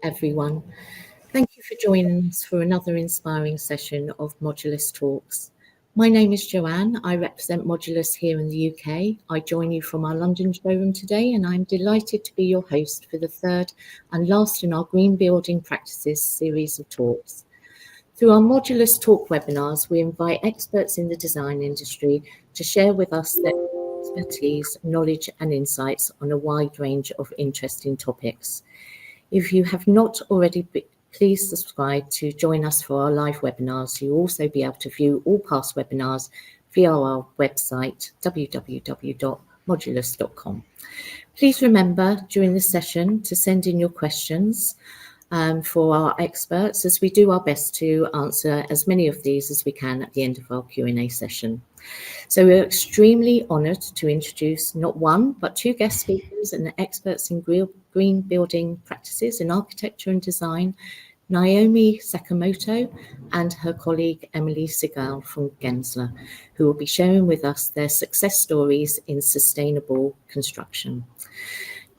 everyone. Thank you for joining us for another inspiring session of modulyss Talks. My name is Joanne. I represent modulyss here in the UK. I join you from our London showroom today, and I'm delighted to be your host for the third and last in our Green Building Practices series of talks. Through our modulyss Talk webinars, we invite experts in the design industry to share with us their expertise, knowledge and insights on a wide range of interesting topics. If you have not already, please subscribe to join us for our live webinars. You'll also be able to view all past webinars via our website, www.modulyss.com. Please remember during the session to send in your questions for our experts, as we do our best to answer as many of these as we can at the end of our Q&A session. So we're extremely honoured to introduce not one, but two guest speakers and experts in green building practices in architecture and design, Naomi Sakamoto and her colleague Emily Segal from Gensler, who will be sharing with us their success stories in sustainable construction.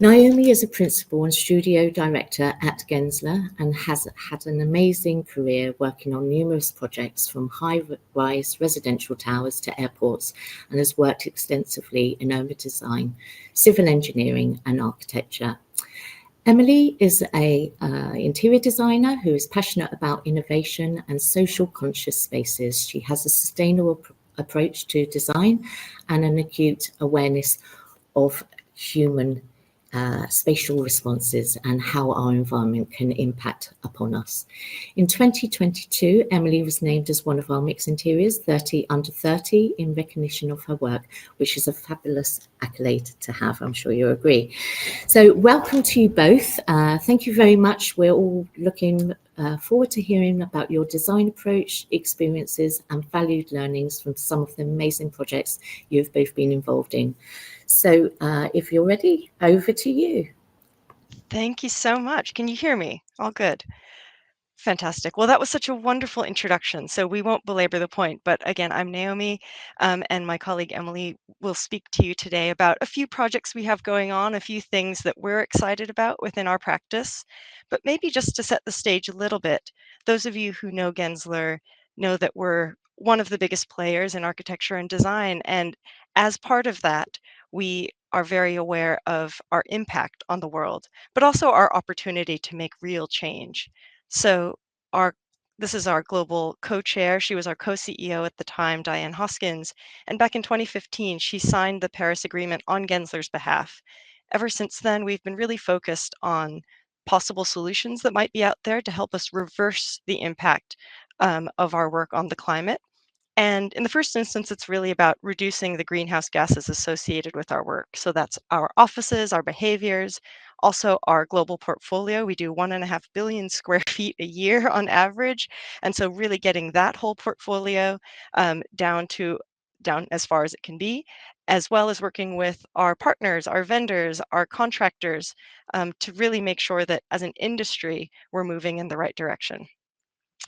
Naomi is a principal and studio director at Gensler and has had an amazing career working on numerous projects from high-rise residential towers to airports, and has worked extensively in urban design, civil engineering and architecture. Emily is an interior designer who is passionate about innovation and social conscious spaces. She has a sustainable approach to design and an acute awareness of human spatial responses and how our environment can impact upon us. In 2022, Emily was named as one of our Mix Interiors 30 under 30 in recognition of her work, which is a fabulous accolade to have. I'm sure you'll agree. So welcome to you both. Thank you very much. We're all looking forward to hearing about your design approach, experiences and valued learnings from some of the amazing projects you've both been involved in. So if you're ready, over to you. Thank you so much. Can you hear me? All good. Fantastic. Well, that was such a wonderful introduction. So we won't belabor the point, but again, I'm Naomi, and my colleague Emily will speak to you today about a few projects we have going on, a few things that we're excited about within our practice. But maybe just to set the stage a little bit, those of you who know Gensler know that we're one of the biggest players in architecture and design. And as part of that, we are very aware of our impact on the world, but also our opportunity to make real change. So this is our global co-chair. She was our co-CEO at the time, Diane Hoskins. And back in 2015, she signed the Paris Agreement on Gensler's behalf. Ever since then, we've been really focused on possible solutions that might be out there to help us reverse the impact of our work on the climate. And in the first instance, it's really about reducing the greenhouse gases associated with our work. So that's our offices, our behaviors, also our global portfolio. We do 1.5 billion square feet a year on average. And so really getting that whole portfolio down as far as it can be, as well as working with our partners, our vendors, our contractors, to really make sure that as an industry, we're moving in the right direction.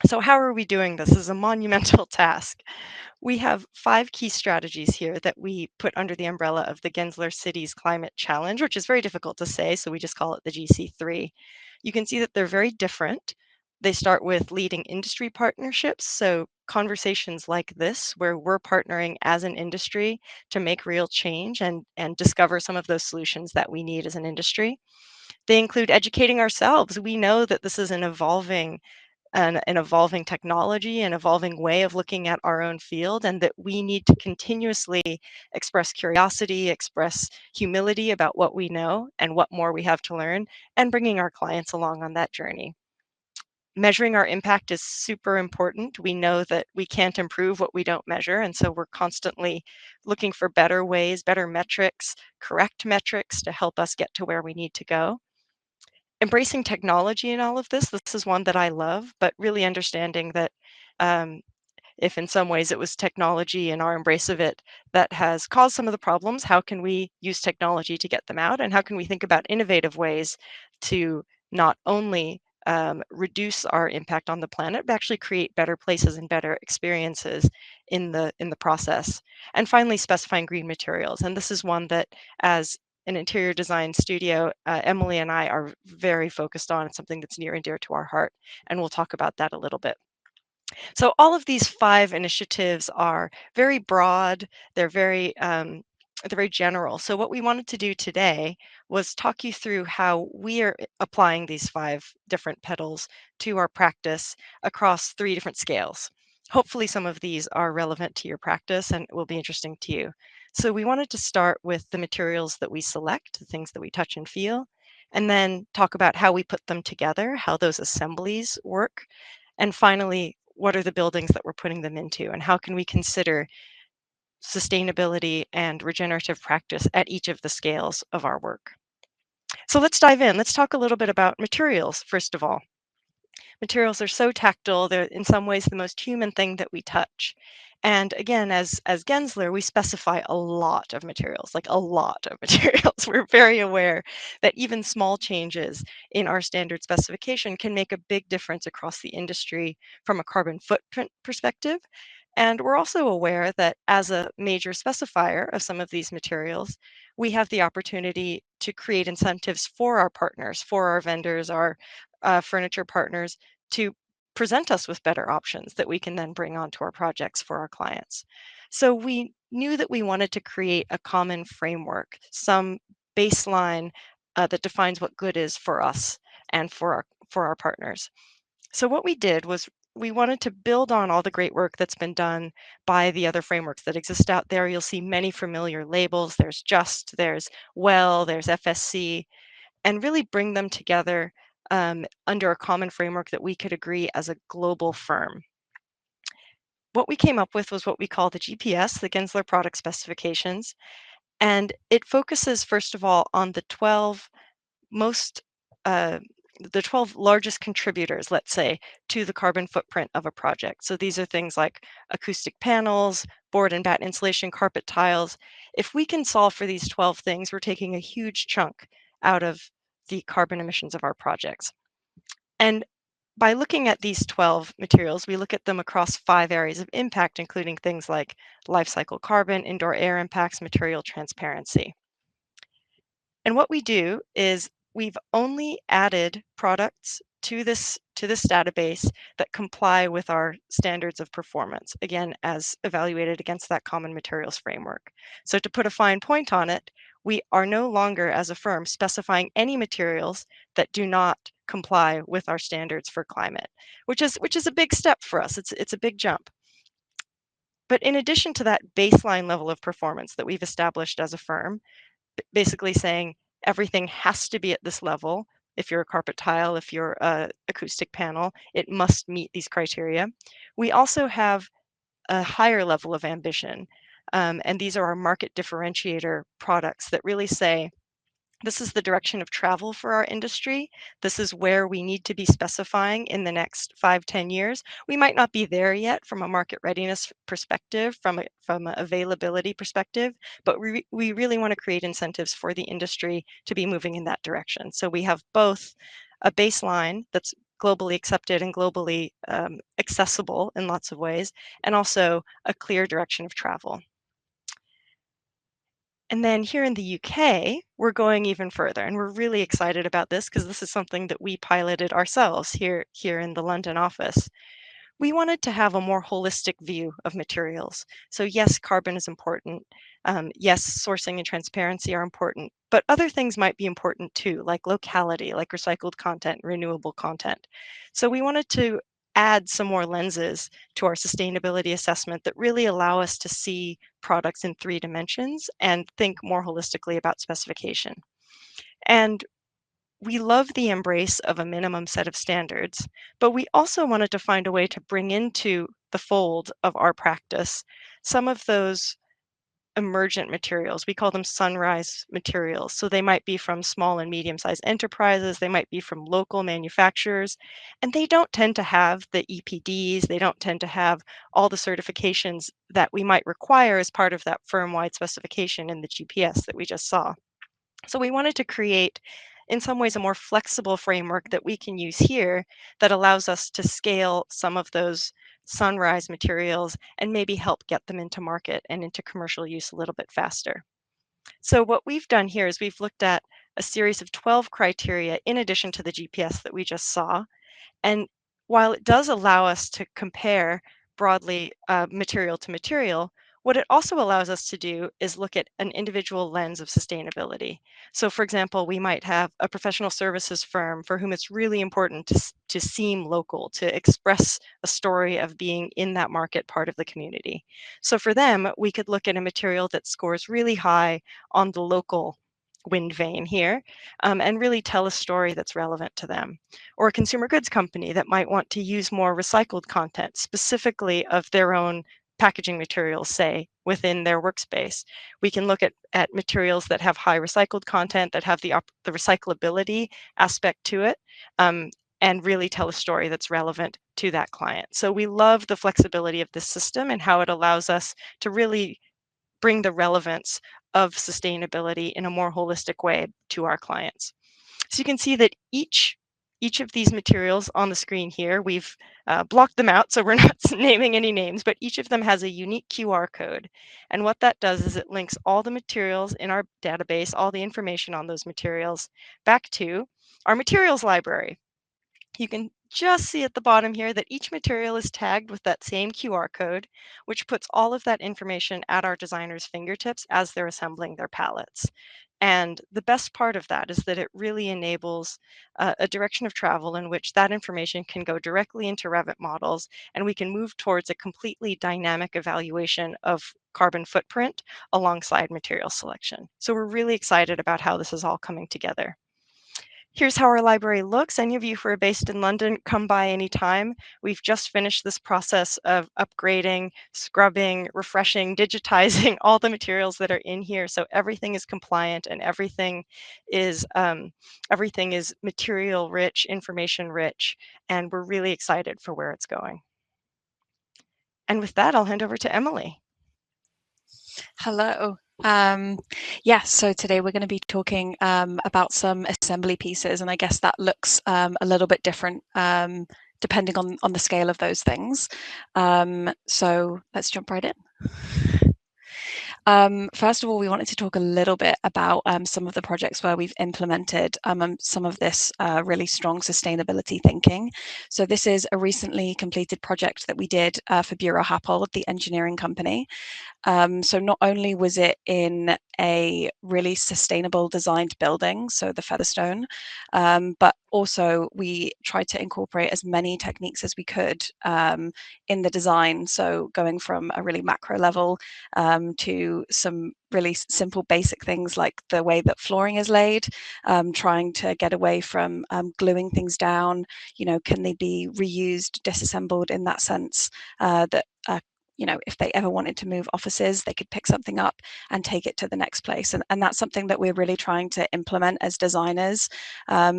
So how are we doing this? This is a monumental task. We have 5 key strategies here that we put under the umbrella of the Gensler Cities Climate Challenge, which is very difficult to say, so we just call it the GC3. You can see that they're very different. They start with leading industry partnerships, so conversations like this, where we're partnering as an industry to make real change and discover some of those solutions that we need as an industry. They include educating ourselves. We know that this is an evolving technology, an evolving way of looking at our own field, and that we need to continuously express curiosity, express humility about what we know and what more we have to learn, and bringing our clients along on that journey. Measuring our impact is super important. We know that we can't improve what we don't measure, and so we're constantly looking for better ways, better metrics, correct metrics to help us get to where we need to go. Embracing technology in all of this is one that I love, but really understanding that if in some ways it was technology and our embrace of it that has caused some of the problems, how can we use technology to get them out? And how can we think about innovative ways to not only reduce our impact on the planet, but actually create better places and better experiences in the process? And finally, specifying green materials. And this is one that, as an interior design studio, Emily and I are very focused on. It's something that's near and dear to our heart, and we'll talk about that a little bit. So all of these 5 initiatives are very broad. They're very general. So what we wanted to do today was talk you through how we are applying these 5 different petals to our practice across 3 different scales. Hopefully some of these are relevant to your practice and will be interesting to you. So we wanted to start with the materials that we select, the things that we touch and feel, and then talk about how we put them together, how those assemblies work, and finally, what are the buildings that we're putting them into, and how can we consider sustainability and regenerative practice at each of the scales of our work? So let's dive in. Let's talk a little bit about materials, first of all. Materials are so tactile, they're in some ways the most human thing that we touch. And again, as Gensler, we specify a lot of materials, like a lot of materials. We're very aware that even small changes in our standard specification can make a big difference across the industry from a carbon footprint perspective. And we're also aware that as a major specifier of some of these materials, we have the opportunity to create incentives for our partners, for our vendors, our furniture partners, to present us with better options that we can then bring onto our projects for our clients. So we knew that we wanted to create a common framework, some baseline that defines what good is for us and for our partners. So what we did was we wanted to build on all the great work that's been done by the other frameworks that exist out there. You'll see many familiar labels. There's JUST, there's WELL, there's FSC, and really bring them together under a common framework that we could agree as a global firm. What we came up with was what we call the GPS, the Gensler Product Specifications, and it focuses, first of all, on most uh, the 12 largest contributors, let's say, to the carbon footprint of a project. So these are things like acoustic panels, board and batten insulation, carpet tiles. If we can solve for these 12 things, we're taking a huge chunk out of the carbon emissions of our projects. And by looking at these 12 materials, we look at them across 5 areas of impact, including things like life cycle carbon, indoor air impacts, material transparency. And what we do is we've only added products to this database that comply with our standards of performance, again, as evaluated against that common materials framework. So to put a fine point on it, we are no longer, as a firm, specifying any materials that do not comply with our standards for climate, which is a big step for us. It's a big jump. But in addition to that baseline level of performance that we've established as a firm, basically saying everything has to be at this level. If you're a carpet tile, if you're a acoustic panel, it must meet these criteria. We also have a higher level of ambition. And these are our market differentiator products that really say, this is the direction of travel for our industry. This is where we need to be specifying in the next 5-10 years. We might not be there yet from a market readiness perspective, from an availability perspective, but we really want to create incentives for the industry to be moving in that direction. So we have both a baseline that's globally accepted and globally accessible in lots of ways, and also a clear direction of travel. And then here in the UK, we're going even further, and we're really excited about this because this is something that we piloted ourselves here in the London office. We wanted to have a more holistic view of materials. So yes, carbon is important. Yes, sourcing and transparency are important, but other things might be important too, like locality, like recycled content, renewable content. So we wanted to add some more lenses to our sustainability assessment that really allow us to see products in 3 dimensions and think more holistically about specification. And we love the embrace of a minimum set of standards, but we also wanted to find a way to bring into the fold of our practice some of those emergent materials. We call them sunrise materials. So they might be from small and medium-sized enterprises, they might be from local manufacturers, and they don't tend to have the EPDs, they don't tend to have all the certifications that we might require as part of that firm-wide specification in the GPS that we just saw. So we wanted to create, in some ways, a more flexible framework that we can use here that allows us to scale some of those sunrise materials and maybe help get them into market and into commercial use a little bit faster. So what we've done here is we've looked at a series of 12 criteria in addition to the GPS that we just saw. And while it does allow us to compare broadly material to material, what it also allows us to do is look at an individual lens of sustainability. So, for example, we might have a professional services firm for whom it's really important to seem local, to express a story of being in that market part of the community. So, for them, we could look at a material that scores really high on the local wind vane here and really tell a story that's relevant to them, or a consumer goods company that might want to use more recycled content, specifically of their own packaging materials, say, within their workspace. We can look at materials that have high recycled content, that have the recyclability aspect to it, and really tell a story that's relevant to that client. So we love the flexibility of this system and how it allows us to really bring the relevance of sustainability in a more holistic way to our clients. So you can see that each of these materials on the screen here, we've blocked them out, so we're not naming any names, but each of them has a unique QR code. And what that does is it links all the materials in our database, all the information on those materials, back to our materials library. You can just see at the bottom here that each material is tagged with that same QR code, which puts all of that information at our designers' fingertips as they're assembling their palettes. And the best part of that is that it really enables a direction of travel in which that information can go directly into Revit models, and we can move towards a completely dynamic evaluation of carbon footprint alongside material selection. So we're really excited about how this is all coming together. Here's how our library looks. Any of you who are based in London, come by anytime. We've just finished this process of upgrading, scrubbing, refreshing, digitizing all the materials that are in here. So everything is compliant and everything is material rich, information rich, and we're really excited for where it's going. And with that, I'll hand over to Emily. Hello. Yes, so today we're going to be talking about some assembly pieces, and I guess that looks a little bit different depending on the scale of those things. So let's jump right in. First of all, we wanted to talk a little bit about some of the projects where we've implemented some of this really strong sustainability thinking. So this is a recently completed project that we did for Bureau Happold, the engineering company. So not only was it in a really sustainable designed building, so the Featherstone, but also we tried to incorporate as many techniques as we could in the design. So going from a really macro level to some really simple basic things like the way that flooring is laid, trying to get away from gluing things down. You know, can they be reused, disassembled in that sense that you know, if they ever wanted to move offices, they could pick something up and take it to the next place. And that's something that we're really trying to implement as designers,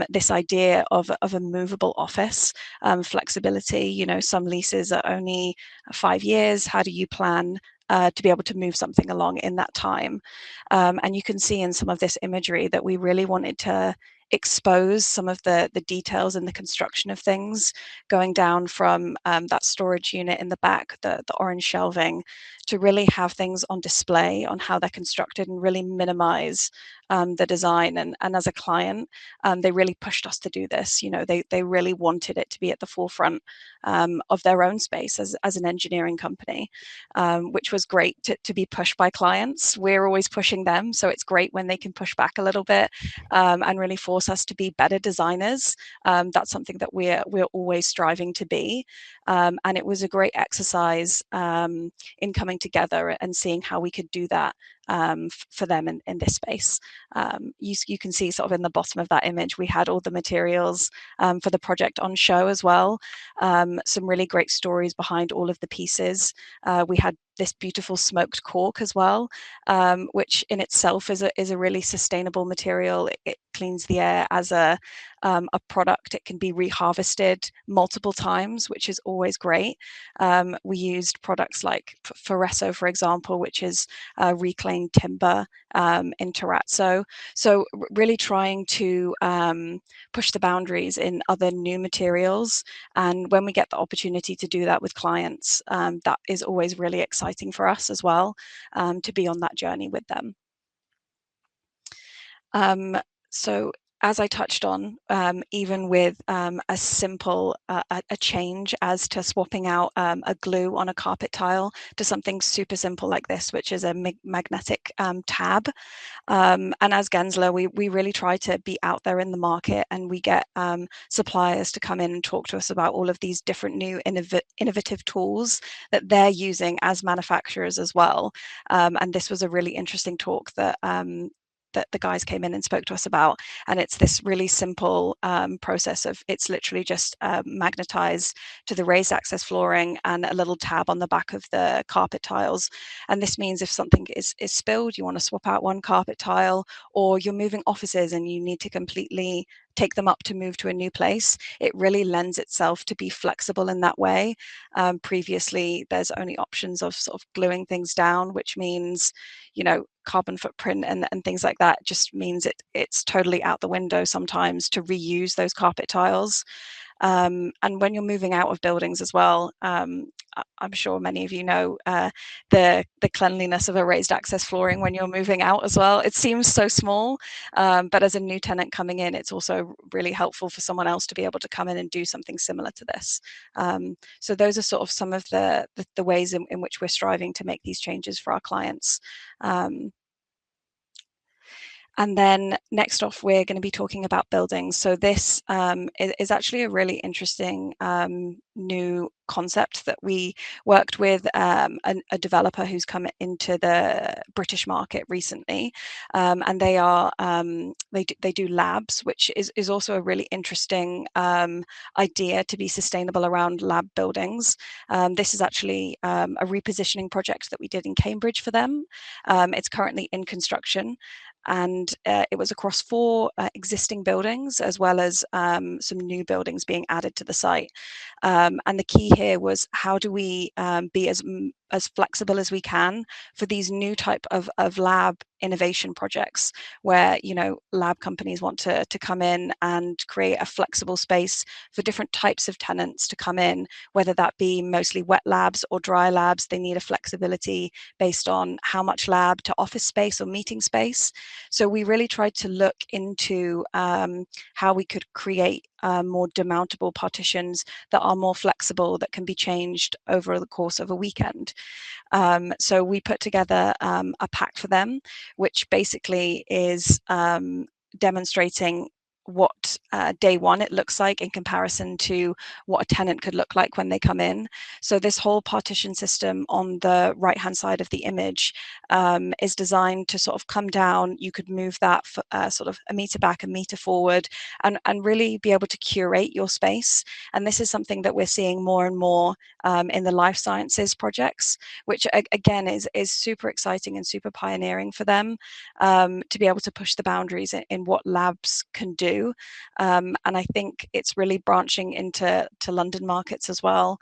this idea of a movable office, flexibility. You know, some leases are only 5 years. How do you plan to be able to move something along in that time? And you can see in some of this imagery that we really wanted to expose some of the details in the construction of things, going down from that storage unit in the back, the orange shelving, to really have things on display on how they're constructed and really minimize the design. And as a client, they really pushed us to do this. You know, they really wanted it to be at the forefront of their own space as an engineering company, which was great to be pushed by clients. We're always pushing them, so it's great when they can push back a little bit and really force us to be better designers. That's something that we're always striving to be. And it was a great exercise in coming together and seeing how we could do that for them in this space. You can see sort of in the bottom of that image, we had all the materials for the project on show as well. Some really great stories behind all of the pieces. We had this beautiful smoked cork as well, which in itself is a really sustainable material. It cleans the air as a product. It can be reharvested multiple times, which is always great. We used products like Foresso, for example, which is reclaimed timber in terrazzo. So really trying to push the boundaries in other new materials. And when we get the opportunity to do that with clients, that is always really exciting for us as well, to be on that journey with them. So as I touched on, even with a simple a change as to swapping out a glue on a carpet tile to something super simple like this, which is a magnetic tab. And as Gensler, we really try to be out there in the market, and we get suppliers to come in and talk to us about all of these different new innovative tools that they're using as manufacturers as well. And this was a really interesting talk that that the guys came in and spoke to us about. And it's this really simple process of, it's literally just magnetized to the raised access flooring and a little tab on the back of the carpet tiles. And this means if something is spilled, you want to swap out one carpet tile, or you're moving offices and you need to completely take them up to move to a new place, it really lends itself to be flexible in that way. Previously, there's only options of sort of gluing things down, which means, you know, carbon footprint and things like that just means it's totally out the window sometimes to reuse those carpet tiles. And when you're moving out of buildings as well, I'm sure many of you know the cleanliness of a raised access flooring when you're moving out as well. It seems so small, but as a new tenant coming in, it's also really helpful for someone else to be able to come in and do something similar to this. So those are sort of some of the ways in which we're striving to make these changes for our clients. And then next off, we're going to be talking about buildings. So this is actually a really interesting new concept that we worked with a developer who's come into the British market recently, and they are they do labs, which is also a really interesting idea to be sustainable around lab buildings. This is actually a repositioning project that we did in Cambridge for them. It's currently in construction, and it was across 4 existing buildings, as well as some new buildings being added to the site. And the key here was, how do we be as flexible as we can for these new type of lab innovation projects, where, you know, lab companies want to come in and create a flexible space for different types of tenants to come in, whether that be mostly wet labs or dry labs. They need a flexibility based on how much lab to office space or meeting space. So we really tried to look into how we could create more demountable partitions that are more flexible, that can be changed over the course of a weekend. So we put together a pack for them, which basically is demonstrating what day one it looks like in comparison to what a tenant could look like when they come in. So this whole partition system on the right hand side of the image is designed to sort of come down. You could move that sort of a meter back, a meter forward, and really be able to curate your space. And this is something that we're seeing more and more in the life sciences projects, which again is super exciting and super pioneering for them, to be able to push the boundaries in what labs can do. And I think it's really branching into London markets as well.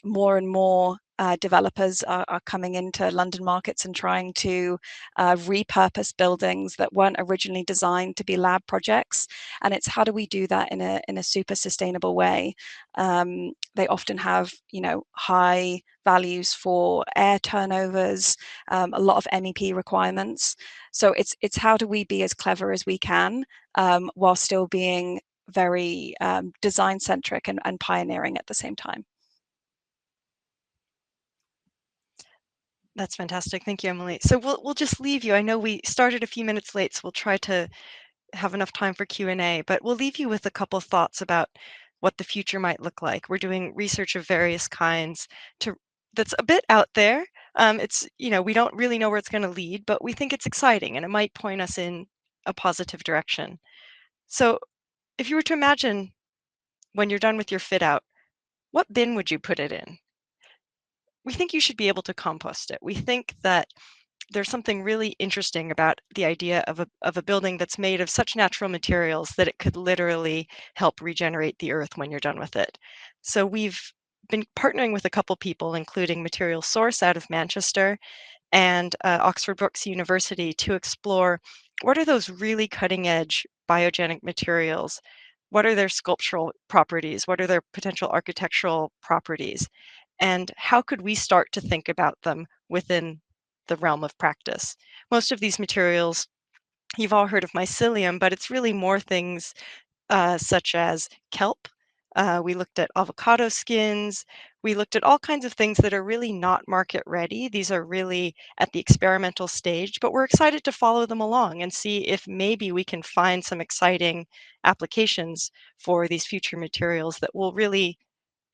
More and more developers are coming into London markets and trying to repurpose buildings that weren't originally designed to be lab projects. And it's, how do we do that in a super sustainable way? They often have, you know, high values for air turnovers, a lot of MEP requirements. So it's how do we be as clever as we can while still being very design centric and pioneering at the same time. That's fantastic. Thank you, Emily. So we'll just leave you. I know we started a few minutes late, so we'll try to have enough time for Q&A, but we'll leave you with a couple of thoughts about what the future might look like. We're doing research of various kinds that's a bit out there. It's, you know, we don't really know where it's going to lead, but we think it's exciting and it might point us in a positive direction. So if you were to imagine, when you're done with your fit out, what bin would you put it in? We think you should be able to compost it. We think that there's something really interesting about the idea of a building that's made of such natural materials that it could literally help regenerate the earth when you're done with it. So we've been partnering with a couple people, including Material Source out of Manchester and Oxford Brookes University, to explore what are those really cutting edge biogenic materials? What are their sculptural properties? What are their potential architectural properties? And how could we start to think about them within the realm of practice? Most of these materials You've all heard of mycelium, but it's really more things such as kelp. We looked at avocado skins. We looked at all kinds of things that are really not market ready. These are really at the experimental stage, but we're excited to follow them along and see if maybe we can find some exciting applications for these future materials that will really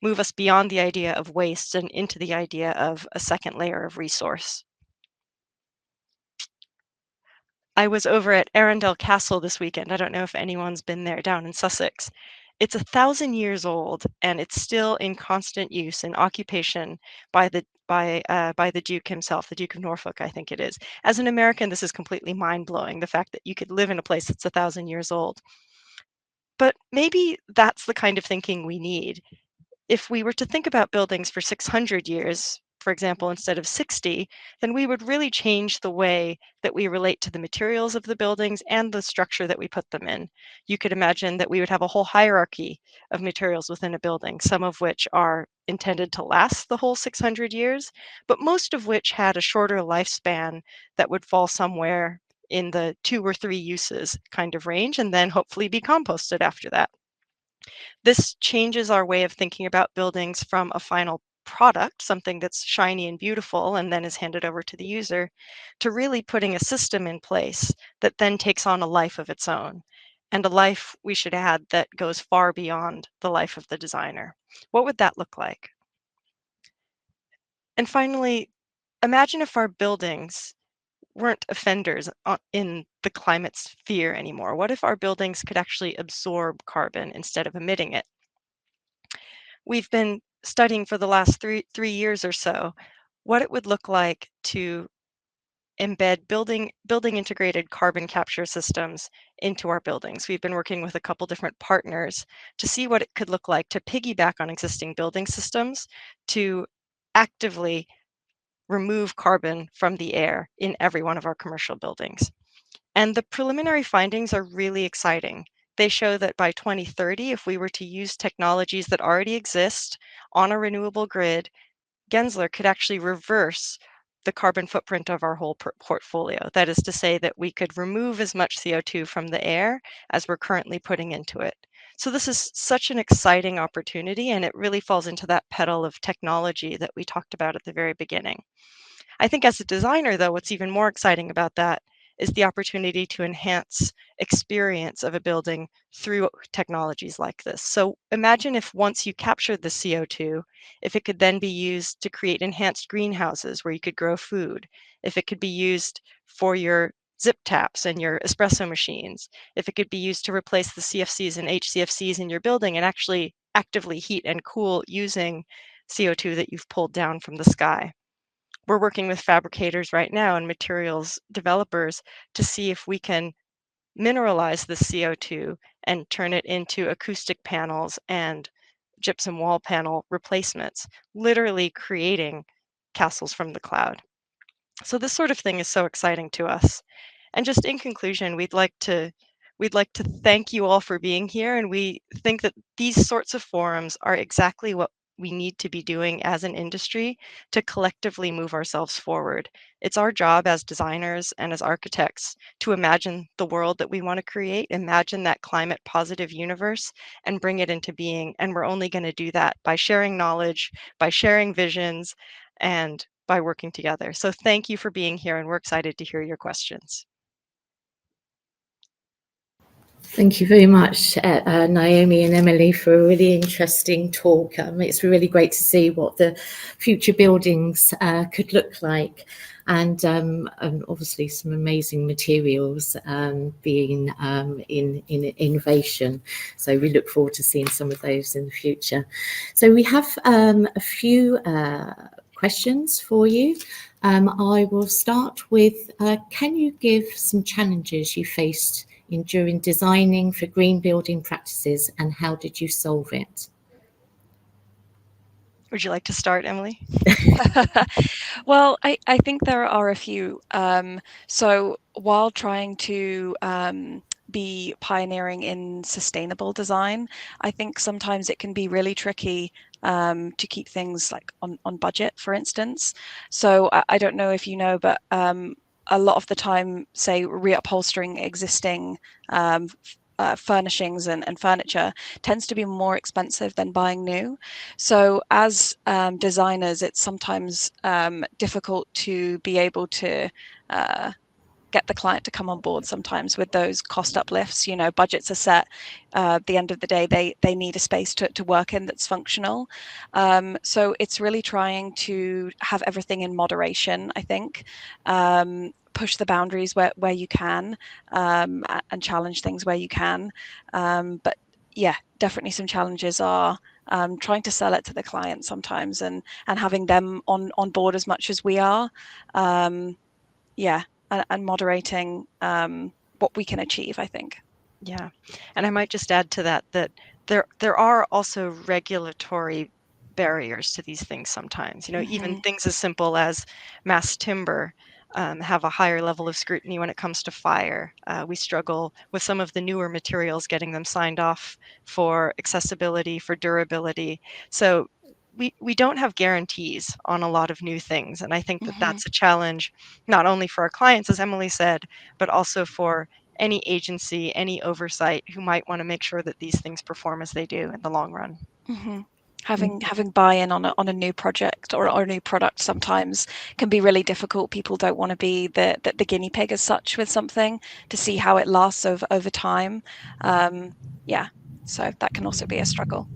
move us beyond the idea of waste and into the idea of a second layer of resource. I was over at Arundel Castle this weekend. I don't know if anyone's been there down in Sussex. It's 1,000 years old and it's still in constant use and occupation by the Duke himself, the Duke of Norfolk, I think it is. As an American, this is completely mind-blowing, the fact that you could live in a place that's 1,000 years old. But maybe that's the kind of thinking we need. If we were to think about buildings for 600 years, for example, instead of 60, then we would really change the way that we relate to the materials of the buildings and the structure that we put them in. You could imagine that we would have a whole hierarchy of materials within a building, some of which are intended to last the whole 600 years, but most of which had a shorter lifespan that would fall somewhere in the 2 or 3 uses kind of range and then hopefully be composted after that. This changes our way of thinking about buildings from a final product, something that's shiny and beautiful and then is handed over to the user, to really putting a system in place that then takes on a life of its own, and a life, we should add, that goes far beyond the life of the designer. What would that look like? And finally, imagine if our buildings weren't offenders in the climate sphere anymore. What if our buildings could actually absorb carbon instead of emitting it? We've been studying for the last three years or so what it would look like to embed building integrated carbon capture systems into our buildings. We've been working with a couple different partners to see what it could look like to piggyback on existing building systems to actively remove carbon from the air in every one of our commercial buildings. And the preliminary findings are really exciting. They show that by 2030, if we were to use technologies that already exist on a renewable grid, Gensler could actually reverse the carbon footprint of our whole portfolio. That is to say that we could remove as much CO2 from the air as we're currently putting into it. So this is such an exciting opportunity, and it really falls into that petal of technology that we talked about at the very beginning. I think as a designer, though, what's even more exciting about that is the opportunity to enhance experience of a building through technologies like this. So imagine if once you captured the CO2, if it could then be used to create enhanced greenhouses where you could grow food, if it could be used for your zip taps and your espresso machines, if it could be used to replace the CFCs and HCFCs in your building and actually actively heat and cool using CO2 that you've pulled down from the sky. We're working with fabricators right now and materials developers to see if we can mineralize the CO2 and turn it into acoustic panels and gypsum wall panel replacements, literally creating castles from the cloud. So this sort of thing is so exciting to us. And just in conclusion, we'd like to thank you all for being here, and we think that these sorts of forums are exactly what we need to be doing as an industry to collectively move ourselves forward. It's our job as designers and as architects to imagine the world that we want to create, imagine that climate positive universe, and bring it into being. And we're only going to do that by sharing knowledge, by sharing visions, and by working together. So thank you for being here, and we're excited to hear your questions. Thank you very much, Naomi and Emily, for a really interesting talk. It's really great to see what the future buildings could look like, and obviously some amazing materials being in innovation. So we look forward to seeing some of those in the future. So we have a few questions for you. I will start with, can you give some challenges you faced during designing for green building practices, and how did you solve it? Would you like to start, Emily? Well, I think there are a few. So while trying to be pioneering in sustainable design, I think sometimes it can be really tricky to keep things like on budget, for instance. So I don't know if you know, but a lot of the time, say, reupholstering existing furnishings and furniture tends to be more expensive than buying new. So as designers, it's sometimes difficult to be able to get the client to come on board sometimes with those cost uplifts. You know, budgets are set. At the end of the day, they need a space to work in that's functional. So it's really trying to have everything in moderation, I think. Push the boundaries where you can, and challenge things where you can. But yeah, definitely some challenges are trying to sell it to the client sometimes, and having them on board as much as we are. Yeah, and moderating what we can achieve, I think. Yeah, and I might just add to that that there are also regulatory barriers to these things sometimes. You know, even things as simple as mass timber have a higher level of scrutiny when it comes to fire. We struggle with some of the newer materials, getting them signed off for accessibility, for durability. So we don't have guarantees on a lot of new things, and I think that that's a challenge not only for our clients, as Emily said, but also for any agency, any oversight who might want to make sure that these things perform as they do in the long run. Having buy-in on a new project or a new product sometimes can be really difficult. People don't want to be the guinea pig as such with something, to see how it lasts over time. Yeah, so that can also be a struggle.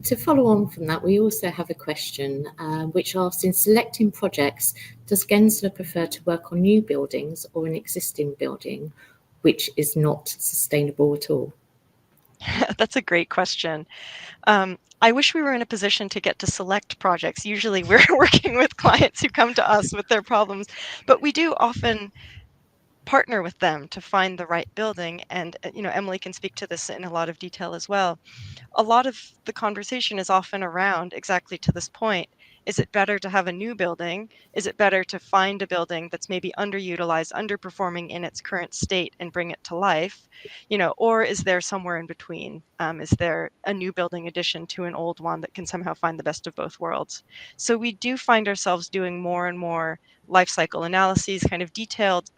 To follow on from that, we also have a question which asks, in selecting projects, does Gensler prefer to work on new buildings or an existing building which is not sustainable at all? That's a great question. I wish we were in a position to get to select projects. Usually we're working with clients who come to us with their problems, but we do often partner with them to find the right building. And, you know, Emily can speak to this in a lot of detail as well. A lot of the conversation is often around exactly to this point. Is it better to have a new building? Is it better to find a building that's maybe underutilized, underperforming in its current state and bring it to life? You know, or is there somewhere in between? Is there a new building addition to an old one that can somehow find the best of both worlds? So we do find ourselves doing more and more life cycle analyses, kind of detailed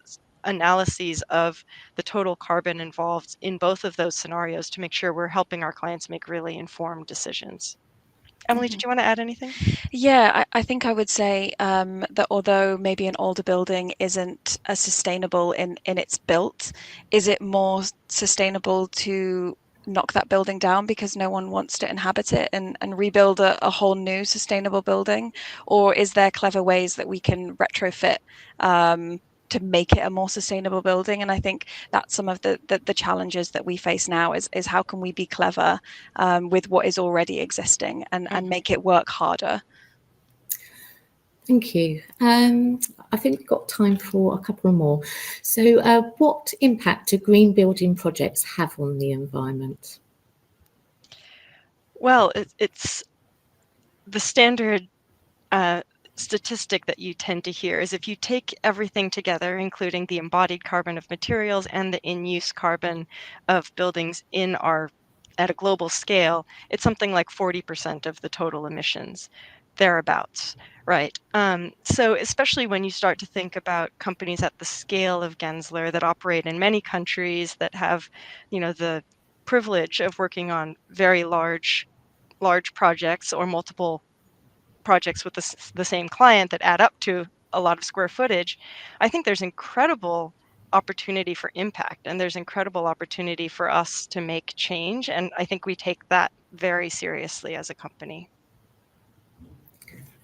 analyses of the total carbon involved in both of those scenarios to make sure we're helping our clients make really informed decisions. Emily, did you want to add anything? Yeah, I think I would say that although maybe an older building isn't as sustainable in its built, is it more sustainable to knock that building down because no one wants to inhabit it, and rebuild a whole new sustainable building? Or is there clever ways that we can retrofit to make it a more sustainable building? And I think that's some of the challenges that we face now, is how can we be clever with what is already existing, and make it work harder. Thank you. I think we've got time for a couple more. So what impact do green building projects have on the environment? Well, it's the standard statistic that you tend to hear is if you take everything together, including the embodied carbon of materials and the in-use carbon of buildings at a global scale, it's something like 40% of the total emissions, thereabouts, right? So especially when you start to think about companies at the scale of Gensler that operate in many countries, that have, you know, the privilege of working on very large projects or multiple projects with the same client that add up to a lot of square footage, I think there's incredible opportunity for impact, and there's incredible opportunity for us to make change. And I think we take that very seriously as a company.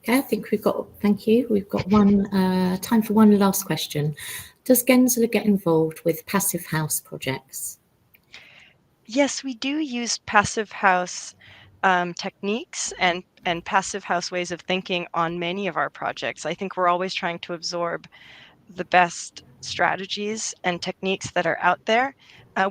Okay, I think thank you. We've got time for one last question. Does Gensler get involved with passive house projects? Yes, we do use passive house techniques and passive house ways of thinking on many of our projects. I think we're always trying to absorb the best strategies and techniques that are out there.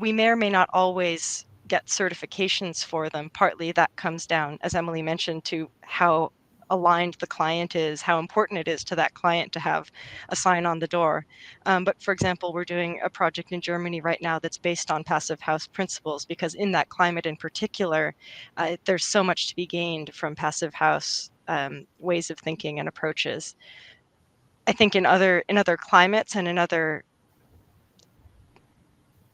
We may or may not always get certifications for them. Partly that comes down, as Emily mentioned, to how aligned the client is, how important it is to that client to have a sign on the door. But for example, we're doing a project in Germany right now that's based on passive house principles, because in that climate in particular, there's so much to be gained from passive house ways of thinking and approaches. I think in other climates and in other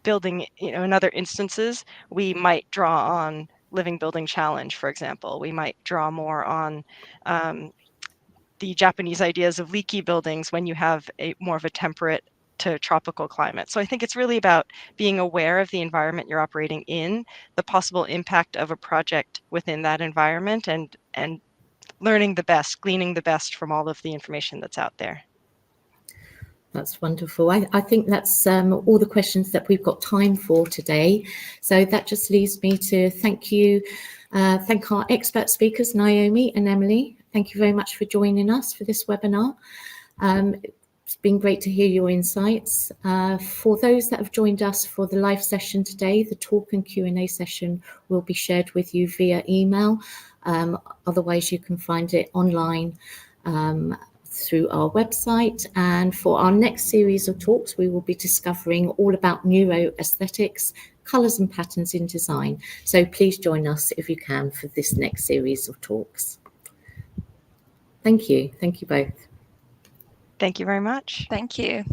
building, in other instances, we might draw on Living Building Challenge, for example. We might draw more on the Japanese ideas of leaky buildings when you have more of a temperate to tropical climate. So I think it's really about being aware of the environment you're operating in, the possible impact of a project within that environment, and learning the best, gleaning the best from all of the information that's out there. That's wonderful. I think that's all the questions that we've got time for today. So that just leaves me to thank our expert speakers, Naomi and Emily. Thank you very much for joining us for this webinar. It's been great to hear your insights. For those that have joined us for the live session today, the talk and Q&A session will be shared with you via email. Otherwise, you can find it online through our website. And for our next series of talks, we will be discovering all about neuroaesthetics, colours and patterns in design. So please join us if you can for this next series of talks. Thank you. Thank you both. Thank you very much. Thank you.